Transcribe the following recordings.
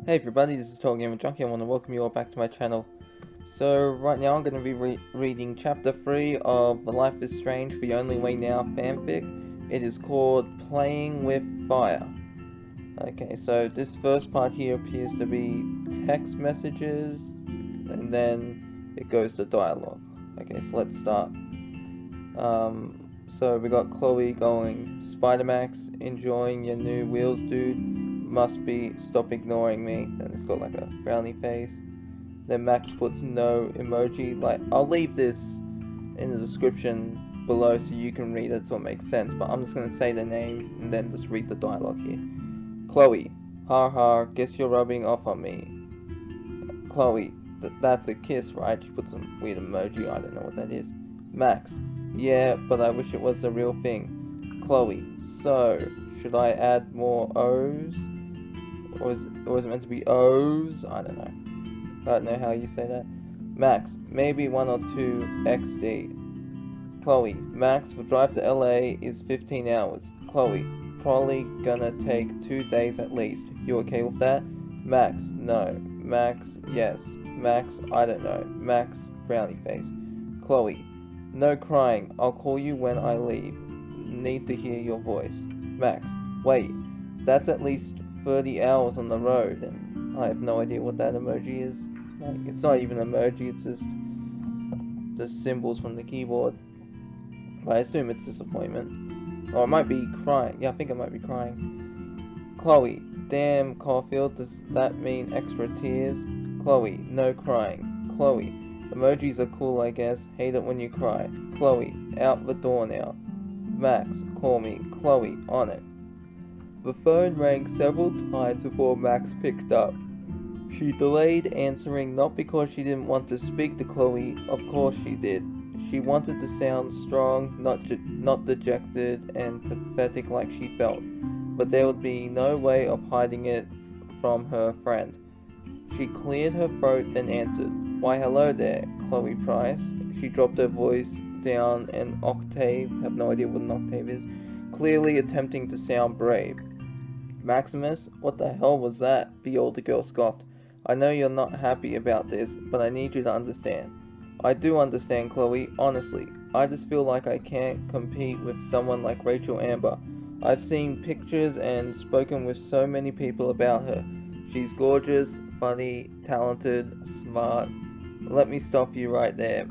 Hey everybody, this is TotalGamerJunkie. I want to welcome you all back to my channel. So right now I'm going to be reading chapter 3 of Life is Strange The Only Way Now fanfic. It is called Playing with Fire. Okay, so this first part here appears to be text messages, and then it goes to dialogue. Okay, so let's start. So we got Chloe going, Spider-Max, enjoying your new wheels, dude. Must be, stop ignoring me. Then it's got like a frowny face. Then Max puts no emoji. Like, I'll leave this in the description below so you can read it so it makes sense, but I'm just gonna say the name and then just read the dialogue here. Chloe, ha ha, guess you're rubbing off on me. Chloe, that's a kiss, right? She puts some weird emoji, I don't know what that is. Max, yeah, but I wish it was the real thing. Chloe, so, should I add more O's? Or is it meant to be O's? I don't know. I don't know how you say that. Max, maybe 1 or 2 XD. Chloe, Max, the drive to LA is 15 hours. Chloe, probably gonna take 2 days at least. You okay with that? Max, no. Max, yes. Max, I don't know. Max, frowny face. Chloe, no crying. I'll call you when I leave. Need to hear your voice. Max, wait. That's at least 30 hours on the road, and I have no idea what that emoji is. Like, it's not even an emoji, it's just the symbols from the keyboard. But I assume it's disappointment. Or it might be crying. Yeah, I think it might be crying. Chloe, damn Caulfield, does that mean extra tears? Chloe, no crying. Chloe, emojis are cool, I guess. Hate it when you cry. Chloe, out the door now. Max, call me. Chloe, on it. The phone rang several times before Max picked up. She delayed answering not because she didn't want to speak to Chloe, of course she did. She wanted to sound strong, not dejected and pathetic like she felt, but there would be no way of hiding it from her friend. She cleared her throat then answered. Why hello there, Chloe Price. She dropped her voice down an octave, have no idea what an octave is, clearly attempting to sound brave. Maximus, what the hell was that? The older girl scoffed. I know you're not happy about this, but I need you to understand. I do understand, Chloe, honestly. I just feel like I can't compete with someone like Rachel Amber. I've seen pictures and spoken with so many people about her. She's gorgeous, funny, talented, smart. Let me stop you right there.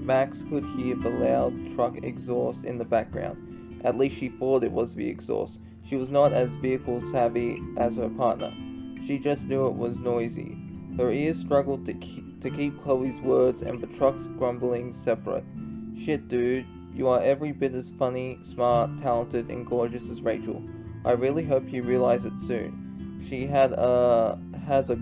Max could hear the loud truck exhaust in the background. At least she thought it was the exhaust. She was not as vehicle savvy as her partner. She just knew it was noisy. Her ears struggled to keep Chloe's words and the truck's grumbling separate. Shit, dude, you are every bit as funny, smart, talented, and gorgeous as Rachel. I really hope you realize it soon. She has a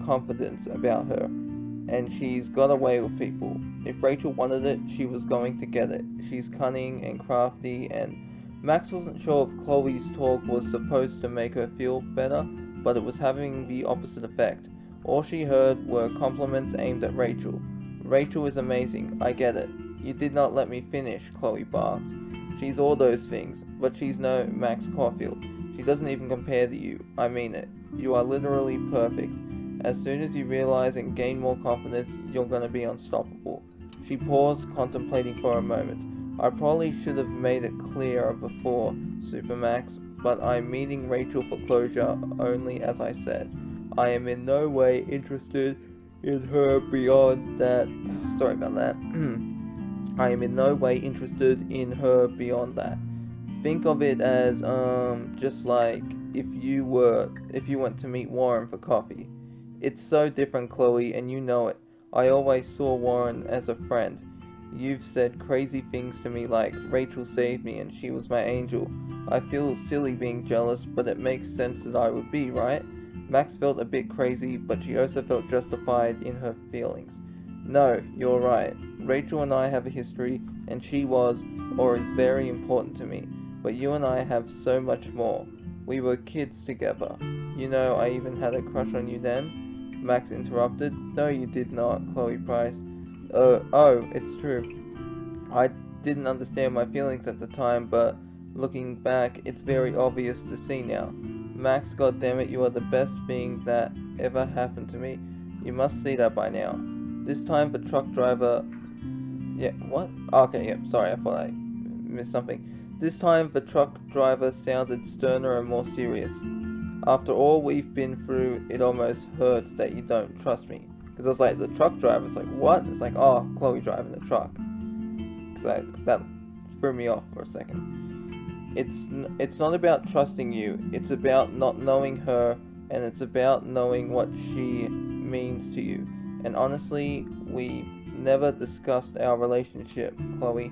confidence about her, and she's got away with people. If Rachel wanted it, she was going to get it. She's cunning and crafty, and Max wasn't sure if Chloe's talk was supposed to make her feel better, but it was having the opposite effect. All she heard were compliments aimed at Rachel. Rachel is amazing, I get it. You did not let me finish, Chloe barked. She's all those things, but she's no Max Caulfield. She doesn't even compare to you, I mean it. You are literally perfect. As soon as you realize and gain more confidence, you're gonna be unstoppable. She paused, contemplating for a moment. I probably should have made it clearer before, Supermax, but I'm meeting Rachel for closure only as I said. I am in no way interested in her beyond that. Sorry about that. I am in no way interested in her beyond that. Think of it as, just like if you went to meet Warren for coffee. It's so different, Chloe, and you know it. I always saw Warren as a friend. You've said crazy things to me like, Rachel saved me and she was my angel. I feel silly being jealous, but it makes sense that I would be, right? Max felt a bit crazy, but she also felt justified in her feelings. No, you're right. Rachel and I have a history, and she was, or is very important to me. But you and I have so much more. We were kids together. You know, I even had a crush on you then? Max interrupted. No, you did not, Chloe Price. Oh, it's true. I didn't understand my feelings at the time, but looking back, it's very obvious to see now. Max, goddammit, you are the best thing that ever happened to me. You must see that by now. This time for truck driver... Yeah, what? Okay, yeah, sorry, I thought I missed something. This time the truck driver sounded sterner and more serious. After all we've been through, it almost hurts that you don't trust me. Because I was like, the truck driver's like, what? It's like, oh, Chloe driving the truck. Because that threw me off for a second. It's not about trusting you. It's about not knowing her, and it's about knowing what she means to you. And honestly, we never discussed our relationship, Chloe.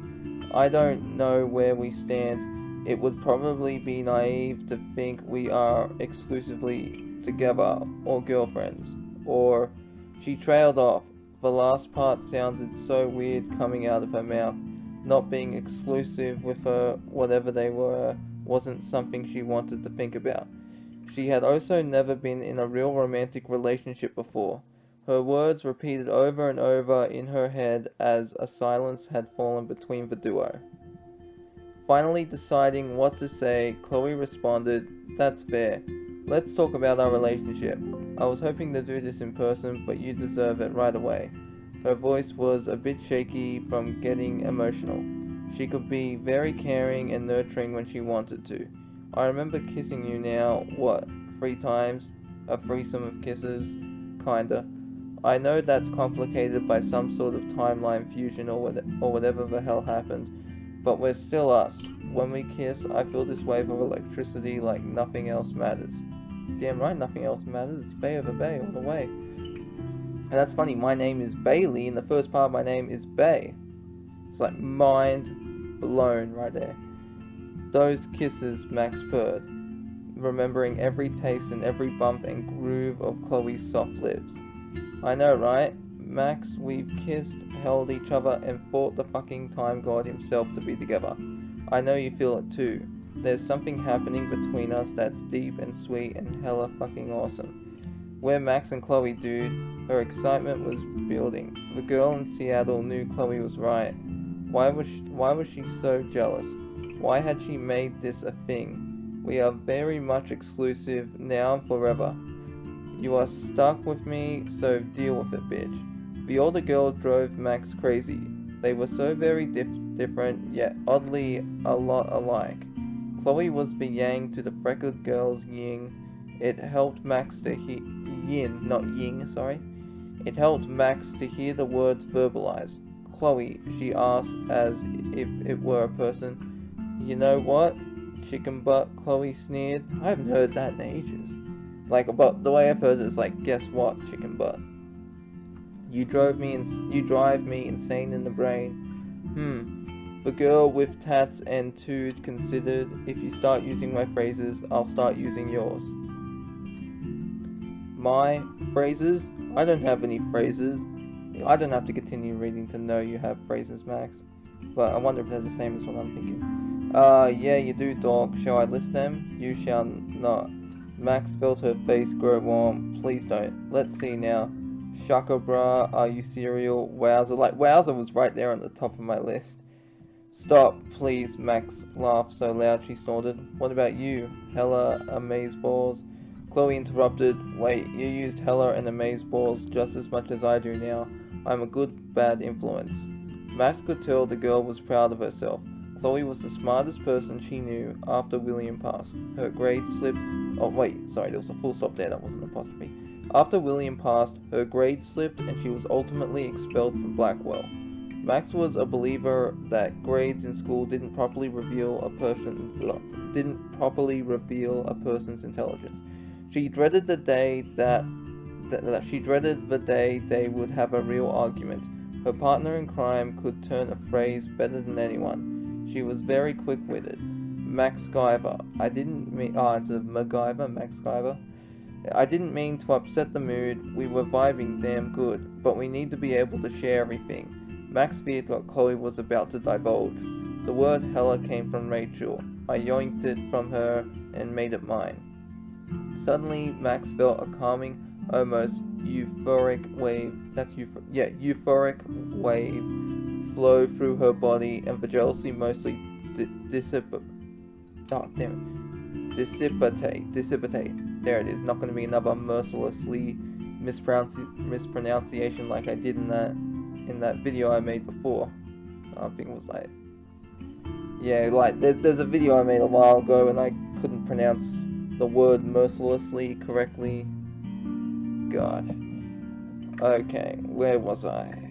I don't know where we stand. It would probably be naive to think we are exclusively together or girlfriends. Or... She trailed off. The last part sounded so weird coming out of her mouth. Not being exclusive with her, whatever they were, wasn't something she wanted to think about. She had also never been in a real romantic relationship before. Her words repeated over and over in her head as a silence had fallen between the duo. Finally deciding what to say, Chloe responded, "That's fair. Let's talk about our relationship. I was hoping to do this in person, but you deserve it right away." Her voice was a bit shaky from getting emotional. She could be very caring and nurturing when she wanted to. I remember kissing you now, what, 3 times? A threesome of kisses? Kinda. I know that's complicated by some sort of timeline fusion or whatever the hell happened, but we're still us. When we kiss, I feel this wave of electricity like nothing else matters. Damn right, nothing else matters. It's Bay over Bay all the way. And that's funny, my name is Bailey, and the first part of my name is Bay. It's like mind blown right there. Those kisses, Max purred, remembering every taste and every bump and groove of Chloe's soft lips. I know, right? Max, we've kissed, held each other, and fought the fucking time god himself to be together. I know you feel it too. There's something happening between us that's deep and sweet and hella fucking awesome. We're Max and Chloe, dude. Her excitement was building. The girl in Seattle knew Chloe was right. Why was she so jealous? Why had she made this a thing? We are very much exclusive, now and forever. You are stuck with me, so deal with it, bitch. The older girl drove Max crazy. They were so very different, yet oddly a lot alike. Chloe was the yang to the freckled girl's yin. It helped Max to hear yin, not ying, sorry. It helped Max to hear the words verbalized. Chloe, she asked as if it were a person. You know what? Chicken butt, Chloe sneered. I haven't heard that in ages. Like, but the way I've heard it is like, guess what, chicken butt? You drive me insane in the brain. The girl with tats and tood considered, if you start using my phrases, I'll start using yours. My phrases? I don't have any phrases. I don't have to continue reading to know you have phrases, Max. But I wonder if they're the same as what I'm thinking. Yeah, you do, dog. Shall I list them? You shall not. Max felt her face grow warm. Please don't. Let's see now. Shaka bra, are you cereal? Wowzer. Like, Wowzer was right there on the top of my list. Stop, please, Max laughed so loud she snorted. What about you? Hella amazeballs. Chloe interrupted. Wait, you used hella and amazeballs just as much as I do now. I'm a good, bad influence. Max could tell the girl was proud of herself. Chloe was the smartest person she knew after William passed. Her grades slipped... Oh, wait, sorry, there was a full stop there, that wasn't an apostrophe. After William passed, her grades slipped and she was ultimately expelled from Blackwell. Max was a believer that grades in school didn't properly reveal a person's intelligence. She dreaded the day they would have a real argument. Her partner in crime could turn a phrase better than anyone. She was very quick-witted. Max Guyver. I didn't mean... instead of MacGyver, Max Guyver. I didn't mean to upset the mood. We were vibing damn good, but we need to be able to share everything. Max feared what Chloe was about to divulge. The word hella came from Rachel. I yoinked it from her and made it mine. Suddenly, Max felt a calming, almost euphoric wave. Euphoric wave flow through her body, and the jealousy mostly dissipated. Dissipate. There it is. Not going to be another mercilessly mispronunciation like I did in that video I made before. I think it was like, yeah, like there's a video I made a while ago and I couldn't pronounce the word mercilessly correctly. God. Okay, where was I?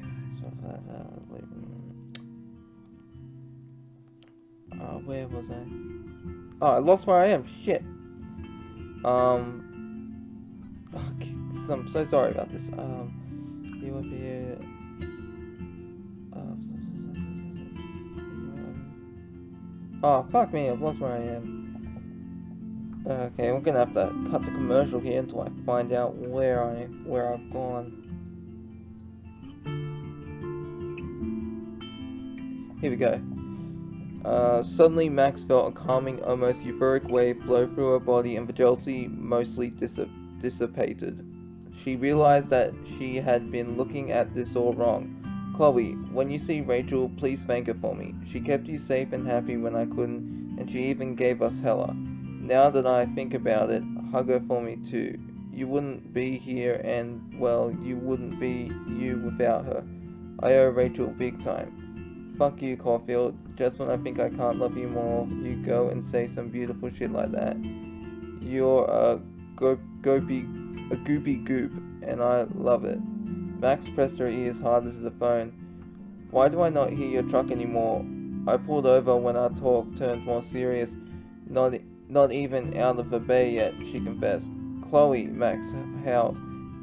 Where was I? Oh, I lost where I am. Shit. I'm so sorry about this. You would be. Oh, fuck me, I've lost where I am. Okay, we're gonna have to cut the commercial here until I find out where I've gone. Here we go. Suddenly Max felt a calming, almost euphoric wave flow through her body and the jealousy mostly dissipated. She realized that she had been looking at this all wrong. Chloe, when you see Rachel, please thank her for me. She kept you safe and happy when I couldn't, and she even gave us Hella. Now that I think about it, hug her for me too. You wouldn't be here and, well, you wouldn't be you without her. I owe Rachel big time. Fuck you, Caulfield. Just when I think I can't love you more, you go and say some beautiful shit like that. You're a goopy goop, and I love it. Max pressed her ears harder to the phone. Why do I not hear your truck anymore? I pulled over when our talk turned more serious. Not even out of the bay yet, she confessed. Chloe, Max howled.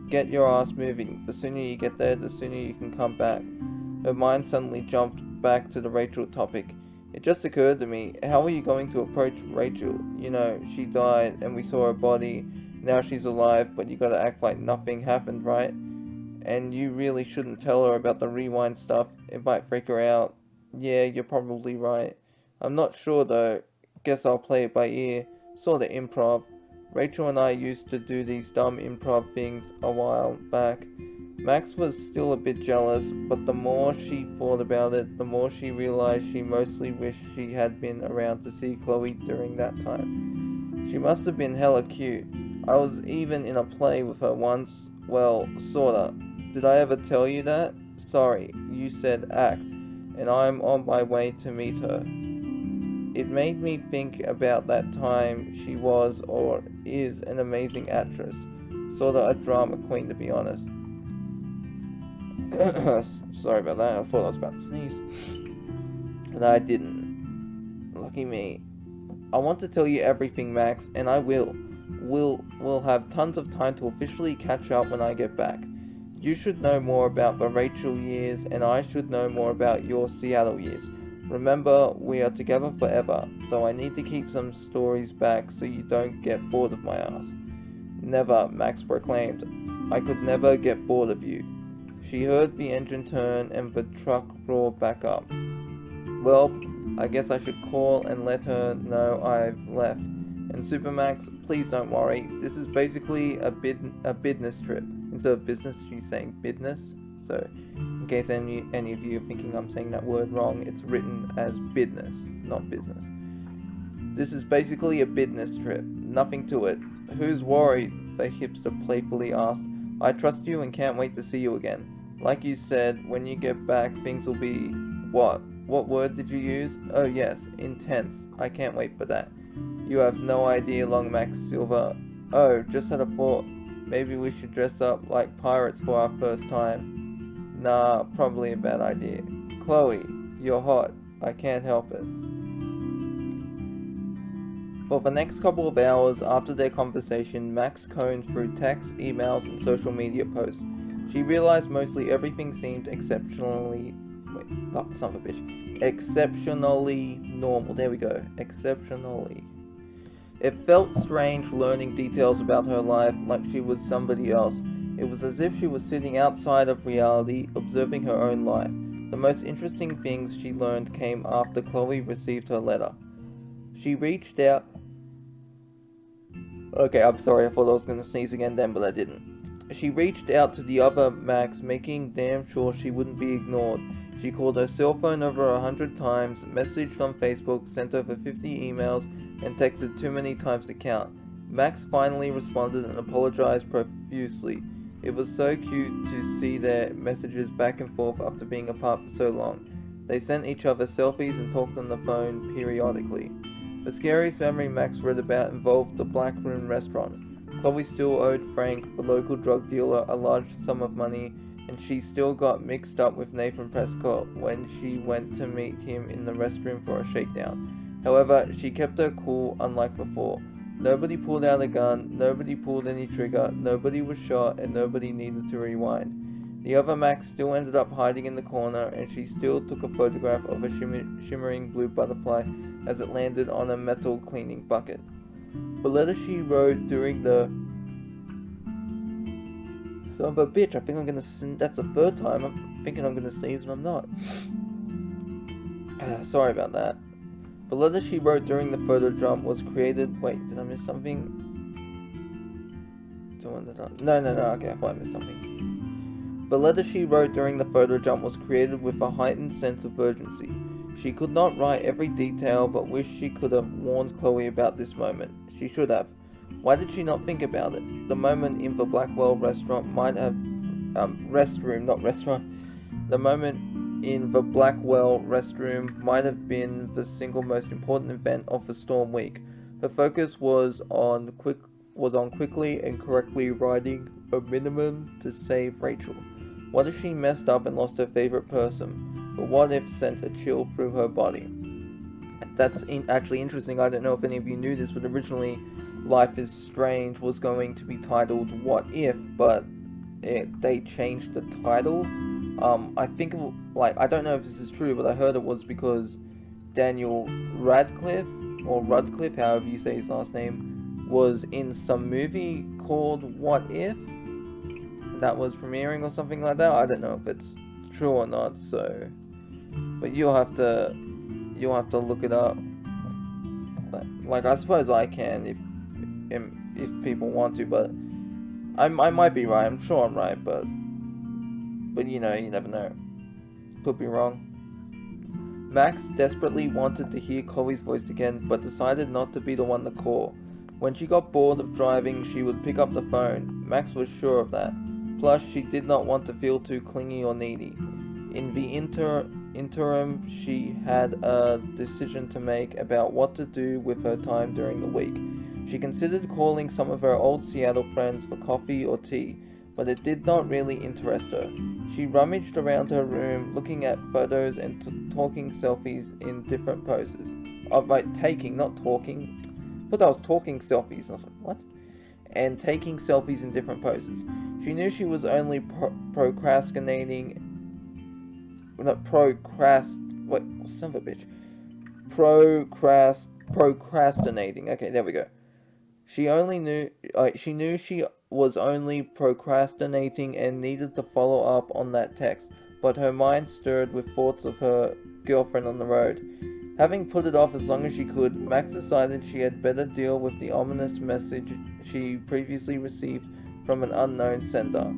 Get your ass moving. The sooner you get there, the sooner you can come back. Her mind suddenly jumped back to the Rachel topic. It just occurred to me, how are you going to approach Rachel? You know, she died and we saw her body. Now she's alive, but you gotta act like nothing happened, right? And you really shouldn't tell her about the rewind stuff. It might freak her out. Yeah, you're probably right. I'm not sure though. Guess I'll play it by ear. Sorta improv. Rachel and I used to do these dumb improv things a while back. Max was still a bit jealous, but the more she thought about it, the more she realized she mostly wished she had been around to see Chloe during that time. She must have been hella cute. I was even in a play with her once. Well, sorta. Did I ever tell you that? Sorry, you said act, and I'm on my way to meet her. It made me think about that time. She was, or is, an amazing actress. Sorta a drama queen, to be honest. Sorry about that, I thought I was about to sneeze. And I didn't. Lucky me. I want to tell you everything, Max, and I will. We'll have tons of time to officially catch up when I get back. You should know more about the Rachel years, and I should know more about your Seattle years. Remember, we are together forever, though I need to keep some stories back so you don't get bored of my ass. Never, Max proclaimed. I could never get bored of you. She heard the engine turn and the truck roar back up. Well, I guess I should call and let her know I've left. And Supermax, please don't worry. This is basically a business trip. Instead of business, she's saying business. So, in case any of you are thinking I'm saying that word wrong, it's written as business, not business. This is basically a business trip. Nothing to it. Who's worried? The hipster playfully asked. I trust you and can't wait to see you again. Like you said, when you get back, things will be... What? What word did you use? Oh yes, intense. I can't wait for that. You have no idea, Long Max Silver. Oh, just had a thought. Maybe we should dress up like pirates for our first time. Nah, probably a bad idea. Chloe, you're hot. I can't help it. For the next couple of hours after their conversation, Max combed through texts, emails, and social media posts. She realized mostly everything seemed exceptionally... Wait, oh, son of a bitch. Exceptionally normal. There we go. Exceptionally. It felt strange learning details about her life like she was somebody else. It was as if she was sitting outside of reality, observing her own life. The most interesting things she learned came after Chloe received her letter. She reached out... Okay, I'm sorry, I thought I was going to sneeze again then, but I didn't. She reached out to the other Max, making damn sure she wouldn't be ignored. She called her cell phone over 100 times, messaged on Facebook, sent over 50 emails, and texted too many times to count. Max finally responded and apologized profusely. It was so cute to see their messages back and forth after being apart for so long. They sent each other selfies and talked on the phone periodically. The scariest memory Max read about involved the Black Room restaurant. Chloe still owed Frank, the local drug dealer, a large sum of money, and she still got mixed up with Nathan Prescott when she went to meet him in the restroom for a shakedown. However, she kept her cool unlike before. Nobody pulled out a gun, nobody pulled any trigger, nobody was shot, and nobody needed to rewind. The other Max still ended up hiding in the corner, and she still took a photograph of a shimmering blue butterfly as it landed on a metal cleaning bucket. The letter she wrote during the... Son of a bitch, I think I'm gonna... That's the third time I'm thinking I'm gonna sneeze and I'm not. Sorry about that. The letter she wrote during the photo jump was created... Wait, did I miss something? No, okay, I thought I missed something. The letter she wrote during the photo jump was created with a heightened sense of urgency. She could not write every detail, but wished she could have warned Chloe about this moment. She should have. Why did she not think about it? The moment in the Blackwell restaurant might have... restroom, not restaurant. The moment in the Blackwell restroom might have been the single most important event of the Storm week. Her focus was on quickly and correctly writing a minimum to save Rachel. What if she messed up and lost her favorite person? But what if sent a chill through her body? That's actually interesting. I don't know if any of you knew this, but originally Life is Strange was going to be titled What If, but they changed the title. I think, I don't know if this is true, but I heard it was because Daniel Radcliffe, or Rudcliffe, however you say his last name, was in some movie called What If that was premiering or something like that. I don't know if it's true or not, so, but you'll have to look it up. Like, I suppose I can if people want to, but I might be right. I'm sure I'm right, but you know, you never know. Could be wrong. Max desperately wanted to hear Chloe's voice again, but decided not to be the one to call. When she got bored of driving, she would pick up the phone. Max was sure of that. Plus, she did not want to feel too clingy or needy. In the interim, she had a decision to make about what to do with her time during the week. She considered calling some of her old Seattle friends for coffee or tea, but it did not really interest her. She rummaged around her room, looking at photos and taking selfies in different poses. Taking, not talking. But I was talking selfies, and I was like, what? And taking selfies in different poses. She knew she was only procrastinating. Procrastinating. Okay, there we go. She knew she was only procrastinating and needed to follow up on that text, but her mind stirred with thoughts of her girlfriend on the road. Having put it off as long as she could, Max decided she had better deal with the ominous message she previously received from an unknown sender.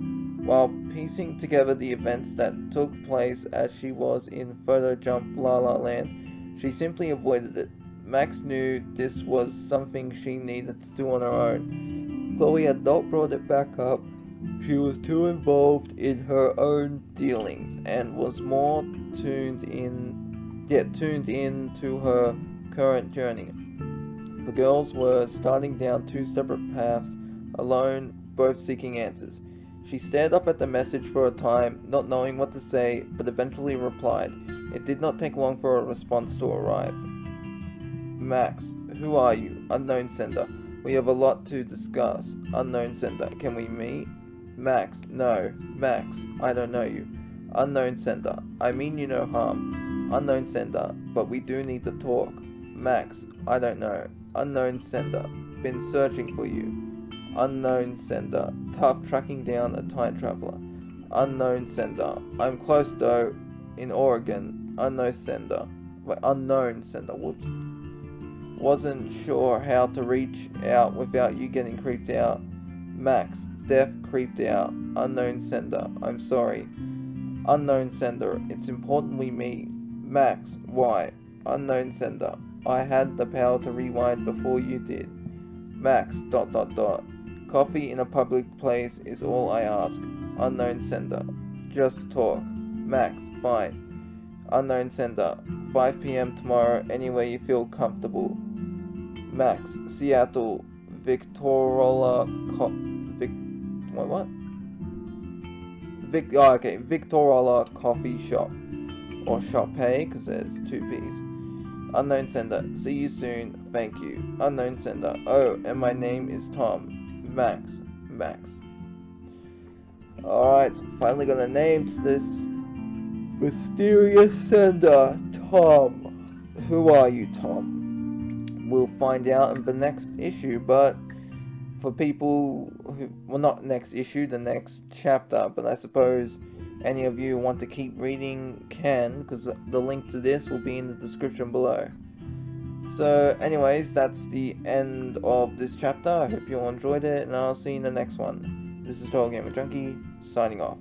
While piecing together the events that took place as she was in Photo Jump La La Land, she simply avoided it. Max knew this was something she needed to do on her own. Chloe had not brought it back up. She was too involved in her own dealings and was more tuned in to her current journey. The girls were starting down two separate paths, alone, both seeking answers. She stared up at the message for a time, not knowing what to say, but eventually replied. It did not take long for a response to arrive. Max, who are you? Unknown sender. We have a lot to discuss. Unknown sender. Can we meet? Max, no. Max, I don't know you. Unknown sender. I mean you no harm. Unknown sender. But we do need to talk. Max, I don't know. Unknown sender. Been searching for you. Unknown sender. Tough tracking down a time traveler. Unknown sender. I'm close though. In Oregon. Unknown sender. Whoops. Wasn't sure how to reach out without you getting creeped out. Max. Deaf creeped out. Unknown sender. I'm sorry. Unknown sender. It's importantly me. Max. Why? Unknown sender. I had the power to rewind before you did. Max. ... Coffee in a public place is all I ask. Unknown sender. Just talk. Max. Fine. Unknown sender. 5 p.m. tomorrow, anywhere you feel comfortable. Max. Seattle. Victorola. Victorola Coffee Shop. Or Shoppe, because there's 2 P's. Unknown sender. See you soon. Thank you. Unknown sender. Oh, and my name is Tom. Max. Alright, finally got a name to this mysterious sender. Tom. Who are you, Tom? We'll find out in the next issue, but for people who, well, not next issue, the next chapter, but I suppose any of you want to keep reading can, because the link to this will be in the description below. So anyways, that's the end of this chapter. I hope you all enjoyed it, and I'll see you in the next one. This is TotalGamerJunkie, signing off.